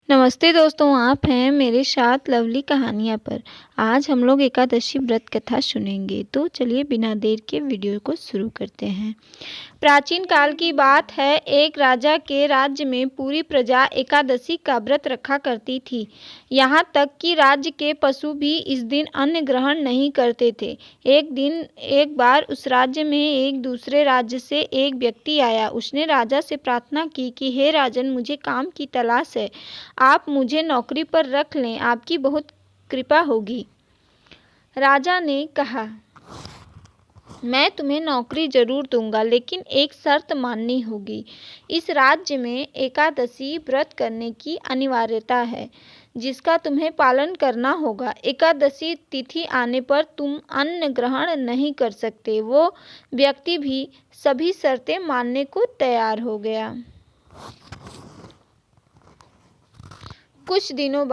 नमस्ते दोस्तों, आप हैं मेरे साथ लवली कहानियाँ पर। आज हम लोग एकादशी व्रत कथा सुनेंगे, तो चलिए बिना देर के वीडियो को शुरू करते हैं। प्राचीन काल की बात है, एक राजा के राज्य में पूरी प्रजा एकादशी का व्रत रखा करती थी। यहाँ तक कि राज्य के पशु भी इस दिन अन्न ग्रहण नहीं करते थे। एक बार उस राज्य में एक दूसरे राज्य से एक व्यक्ति आया। उसने राजा से प्रार्थना की कि हे राजन, मुझे काम की तलाश है, आप मुझे नौकरी पर रख लें, आपकी बहुत कृपा होगी। राजा ने कहा, मैं तुम्हें नौकरी जरूर दूंगा, लेकिन एक शर्त माननी होगी। इस राज्य में एकादशी व्रत करने की अनिवार्यता है, जिसका तुम्हें पालन करना होगा। एकादशी तिथि आने पर तुम अन्न ग्रहण नहीं कर सकते। वो व्यक्ति भी सभी शर्तें मानने को तैयार हो गया। कुछ दिनों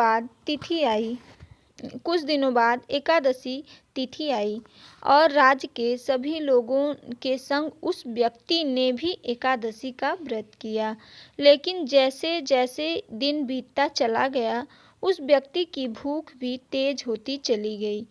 बाद एकादशी तिथि आई और राज्य के सभी लोगों के संग उस व्यक्ति ने भी एकादशी का व्रत किया। लेकिन जैसे जैसे दिन बीतता चला गया, उस व्यक्ति की भूख भी तेज होती चली गई।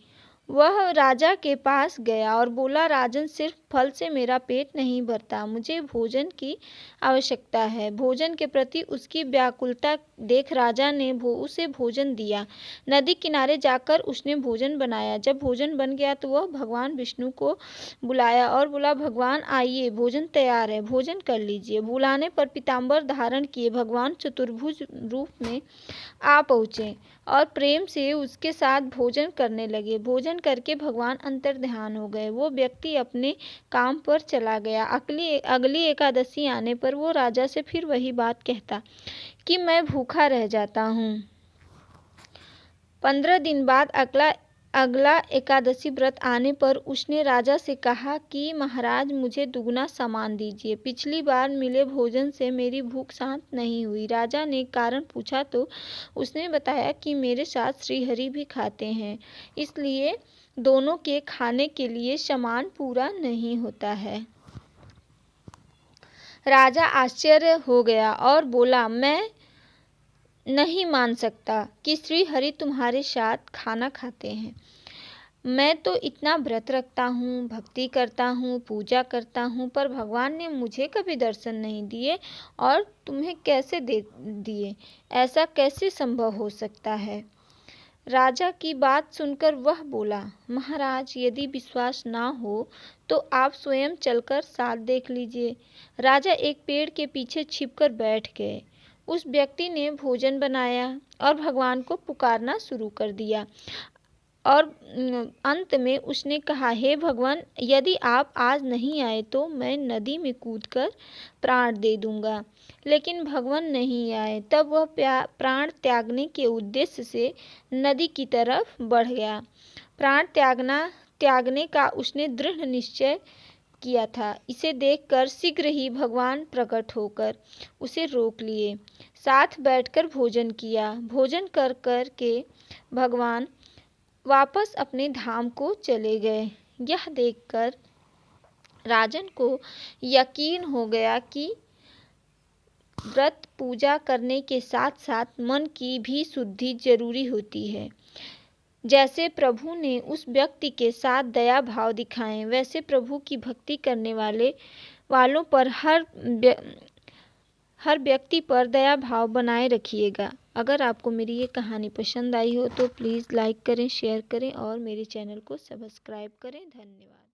वह राजा के पास गया और बोला, राजन, सिर्फ फल से मेरा पेट नहीं भरता, मुझे भोजन की आवश्यकता है। भोजन के प्रति उसकी व्याकुलता देख राजा ने उसे भोजन दिया। नदी किनारे जाकर उसने भोजन बनाया। जब भोजन बन गया तो वह भगवान विष्णु को बुलाया और बोला, भगवान आइए, भोजन तैयार है, भोजन कर लीजिए। बुलाने पर पीताम्बर धारण किए भगवान चतुर्भुज रूप में आ पहुँचे और प्रेम से उसके साथ भोजन करने लगे। भोजन करके भगवान अंतर्ध्यान हो गए। वो व्यक्ति अपने काम पर चला गया। अगली एकादशी आने पर वो राजा से फिर वही बात कहता कि मैं भूखा रह जाता हूँ। 15 दिन बाद अगला एकादशी व्रत आने पर उसने राजा से कहा कि महाराज, मुझे दुगना सामान दीजिए। पिछली बार मिले भोजन से मेरी भूख शांत नहीं हुई। राजा ने कारण पूछा तो उसने बताया कि मेरे साथ श्रीहरि भी खाते हैं, इसलिए दोनों के खाने के लिए सामान पूरा नहीं होता है। राजा आश्चर्य हो गया और बोला, मैं नहीं मान सकता कि श्रीहरि तुम्हारे साथ खाना खाते हैं। मैं तो इतना व्रत रखता हूँ, भक्ति करता हूँ, पूजा करता हूँ, पर भगवान ने मुझे कभी दर्शन नहीं दिए और तुम्हें कैसे दे दिए? ऐसा कैसे संभव हो सकता है? राजा की बात सुनकर वह बोला, महाराज, यदि विश्वास ना हो तो आप स्वयं चलकर साथ देख लीजिए। राजा एक पेड़ के पीछे छिपकर बैठ गए। उस व्यक्ति ने भोजन बनाया और भगवान को पुकारना शुरू कर दिया और अंत में उसने कहा, हे भगवान, यदि आप आज नहीं आए तो मैं नदी में कूदकर प्राण दे दूंगा। लेकिन भगवान नहीं आए। तब वह प्राण त्यागने के उद्देश्य से नदी की तरफ बढ़ गया। प्राण त्यागने का उसने दृढ़ निश्चय किया था। इसे देखकर शीघ्र ही भगवान प्रकट होकर उसे रोक लिए। साथ बैठकर भोजन किया। भोजन कर के भगवान वापस अपने धाम को चले गए। यह देखकर राजन को यकीन हो गया कि व्रत पूजा करने के साथ साथ मन की भी शुद्धि जरूरी होती है। जैसे प्रभु ने उस व्यक्ति के साथ दया भाव दिखाए, वैसे प्रभु की भक्ति करने वालों पर हर व्यक्ति पर दया भाव बनाए रखिएगा। अगर आपको मेरी ये कहानी पसंद आई हो तो प्लीज़ लाइक करें, शेयर करें और मेरे चैनल को सब्सक्राइब करें। धन्यवाद।